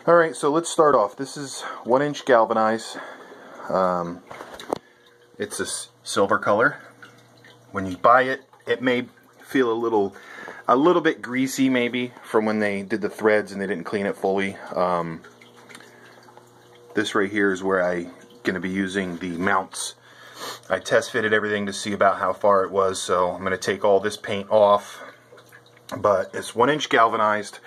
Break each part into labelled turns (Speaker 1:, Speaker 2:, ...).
Speaker 1: Alright, so let's start off. This is 1-inch galvanized. It's a silver color. When you buy it, it may feel a little bit greasy maybe from when they did the threads and they didn't clean it fully. This right here is where I'm going to be using the mounts. I test fitted everything to see about how far it was, so I'm going to take all this paint off. But it's 1-inch galvanized.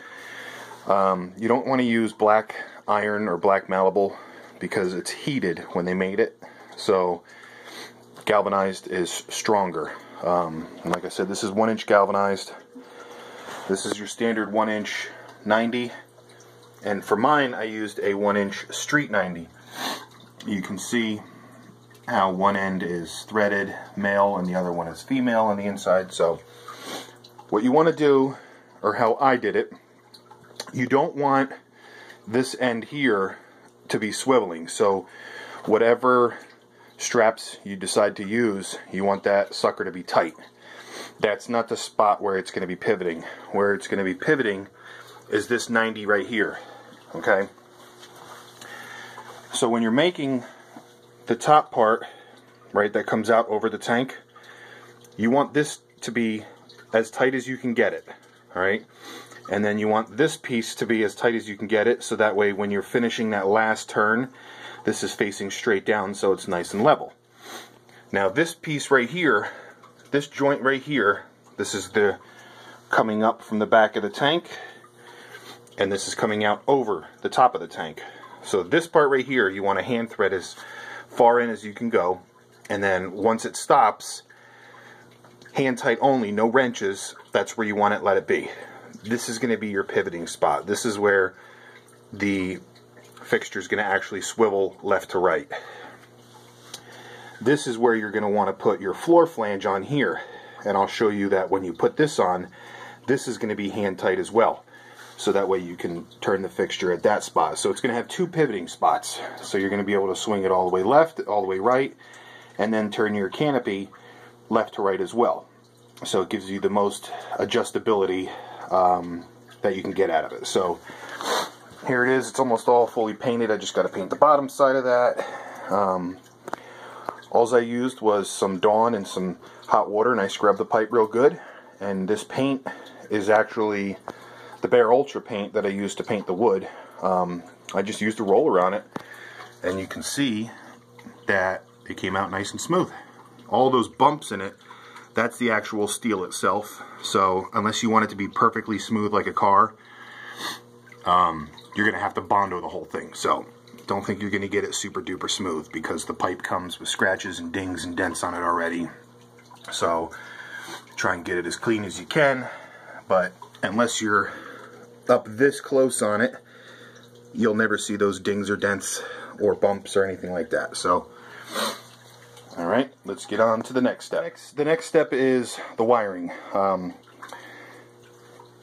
Speaker 1: You don't want to use black iron or black malleable because it's heated when they made it. So galvanized is stronger. And like I said, this is 1-inch galvanized. This is your standard 1-inch 90. And for mine, I used a 1-inch street 90. You can see how one end is threaded male and the other one is female on the inside. So what you want to do, or how I did it, you don't want this end here to be swiveling. So whatever straps you decide to use, you want that sucker to be tight. That's not the spot where it's going to be pivoting. Where it's going to be pivoting is this 90 right here. Okay? So when you're making the top part, right, that comes out over the tank, you want this to be as tight as you can get it. Alright? And then you want this piece to be as tight as you can get it, so that way when you're finishing that last turn, this is facing straight down so it's nice and level. Now this piece right here, this joint right here, this is the coming up from the back of the tank, and this is coming out over the top of the tank. So this part right here, you want to hand thread as far in as you can go, and then once it stops, hand tight only, no wrenches, that's where you want it, let it be. This is going to be your pivoting spot. This is where the fixture is going to actually swivel left to right. This is where you're going to want to put your floor flange on here. And I'll show you that when you put this on, this is going to be hand tight as well. So that way you can turn the fixture at that spot. So it's going to have two pivoting spots. So you're going to be able to swing it all the way left, all the way right, and then turn your canopy left to right as well. So it gives you the most adjustability that you can get out of it. So here it is. It's almost all fully painted. I just got to paint the bottom side of that. All I used was some Dawn and some hot water, and I scrubbed the pipe real good. And this paint is actually the Bear Ultra paint that I used to paint the wood. I just used a roller on it, and you can see that it came out nice and smooth. All those bumps in it, that's the actual steel itself. So unless you want it to be perfectly smooth like a car, you're going to have to Bondo the whole thing. So don't think you're going to get it super duper smooth, because the pipe comes with scratches and dings and dents on it already. So try and get it as clean as you can, but unless you're up this close on it, you'll never see those dings or dents or bumps or anything like that. So alright, let's get on to the next step. The next step is the wiring.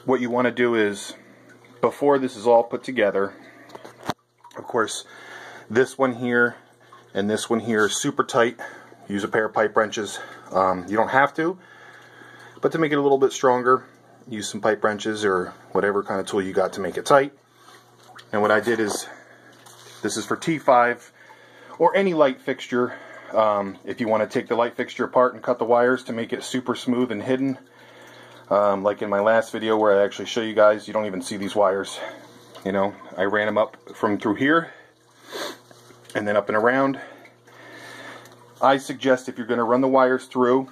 Speaker 1: What you want to do is, before this is all put together, of course, this one here and this one here are super tight. Use a pair of pipe wrenches. You don't have to, but to make it a little bit stronger, use some pipe wrenches or whatever kind of tool you got to make it tight. And what I did is, this is for T5 or any light fixture. If you want to take the light fixture apart and cut the wires to make it super smooth and hidden, like in my last video where I actually show you guys, you don't even see these wires. You know, I ran them up from through here and then up and around. I suggest if you're going to run the wires through,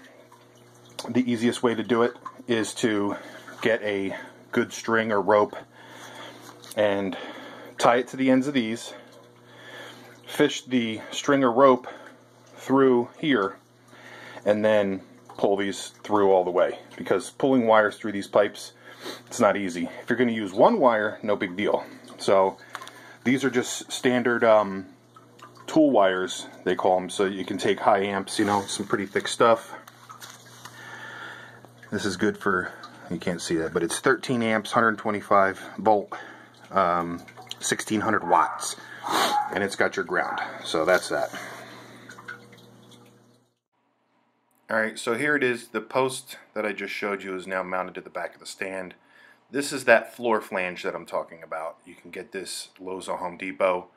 Speaker 1: the easiest way to do it is to get a good string or rope and tie it to the ends of these, fish the string or rope through here, and then pull these through all the way, because pulling wires through these pipes, it's not easy. If you're going to use one wire, no big deal. So these are just standard tool wires, they call them, so you can take high amps, you know, some pretty thick stuff. This is good for, you can't see that, but it's 13 amps, 125 volt, 1600 watts, and it's got your ground. So that's that. Alright, so here it is. The post that I just showed you is now mounted to the back of the stand. This is that floor flange that I'm talking about. You can get this Lowe's or Home Depot.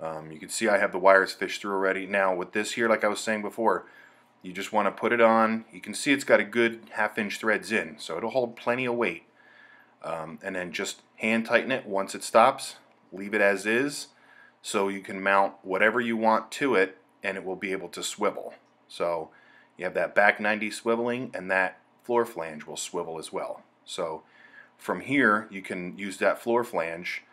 Speaker 1: You can see I have the wires fished through already. Now with this here, like I was saying before, you just want to put it on. You can see it's got a good 1/2 inch threads in, so it'll hold plenty of weight. And then just hand tighten it once it stops. Leave it as is, so you can mount whatever you want to it, and it will be able to swivel. So you have that back 90 swiveling, and that floor flange will swivel as well. So from here, you can use that floor flange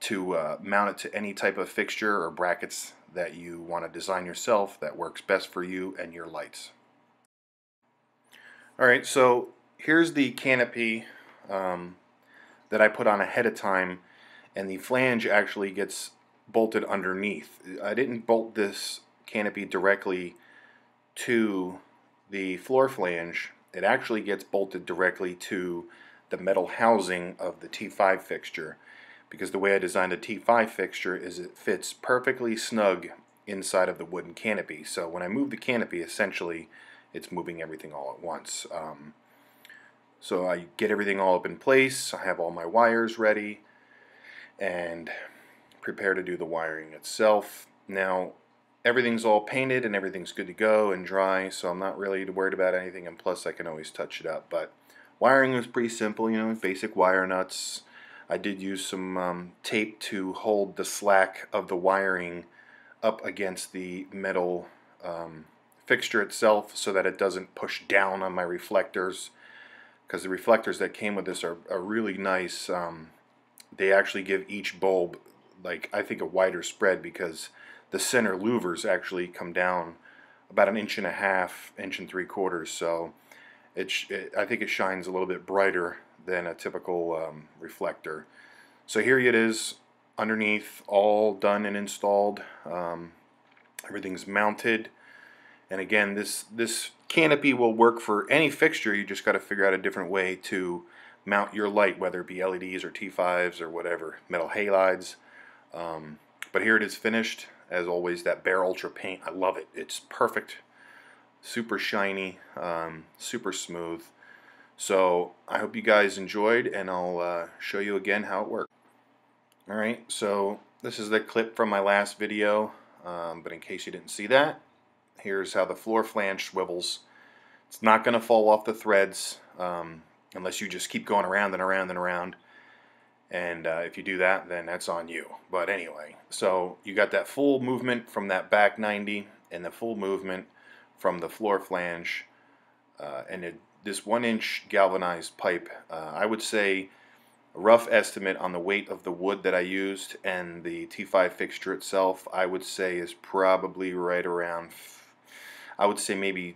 Speaker 1: to mount it to any type of fixture or brackets that you want to design yourself that works best for you and your lights. Alright, so here's the canopy that I put on ahead of time, and the flange actually gets bolted underneath. I didn't bolt this canopy directly to the floor flange. It actually gets bolted directly to the metal housing of the T5 fixture, because the way I designed the T5 fixture is it fits perfectly snug inside of the wooden canopy. So when I move the canopy, essentially it's moving everything all at once. So I get everything all up in place, I have all my wires ready, and prepare to do the wiring itself. Now everything's all painted and everything's good to go and dry, so I'm not really worried about anything, and plus I can always touch it up. But wiring was pretty simple, you know, basic wire nuts. I did use some tape to hold the slack of the wiring up against the metal fixture itself so that it doesn't push down on my reflectors, because the reflectors that came with this are really nice. They actually give each bulb, like, I think a wider spread, because the center louvers actually come down about 1.5 inches, 1 3/4. So I think it shines a little bit brighter than a typical reflector. So here it is underneath, all done and installed. Everything's mounted, and again, this canopy will work for any fixture. You just got to figure out a different way to mount your light, whether it be LEDs or T5s or whatever, metal halides. But here it is finished. As always, that Bare Ultra paint, I love it. It's perfect, super shiny, super smooth. So I hope you guys enjoyed, and I'll show you again how it works. Alright, so this is the clip from my last video, but in case you didn't see that, here's how the floor flange swivels. It's not going to fall off the threads unless you just keep going around and around and around. And if you do that, then that's on you. But anyway, so you got that full movement from that back 90 and the full movement from the floor flange. This 1-inch galvanized pipe, I would say a rough estimate on the weight of the wood that I used and the T5 fixture itself, I would say is probably right around, I would say maybe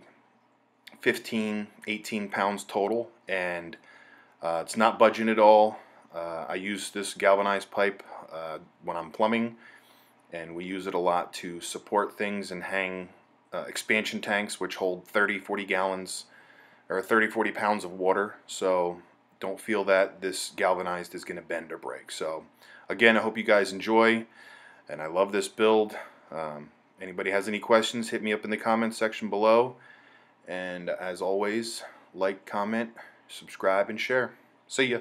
Speaker 1: 15, 18 pounds total. And it's not budging at all. I use this galvanized pipe when I'm plumbing, and we use it a lot to support things and hang expansion tanks, which hold 30-40 gallons or 30-40 pounds of water. So don't feel that this galvanized is going to bend or break. So again, I hope you guys enjoy, and I love this build. Anybody has any questions, hit me up in the comments section below, and as always, like, comment, subscribe, and share. See ya.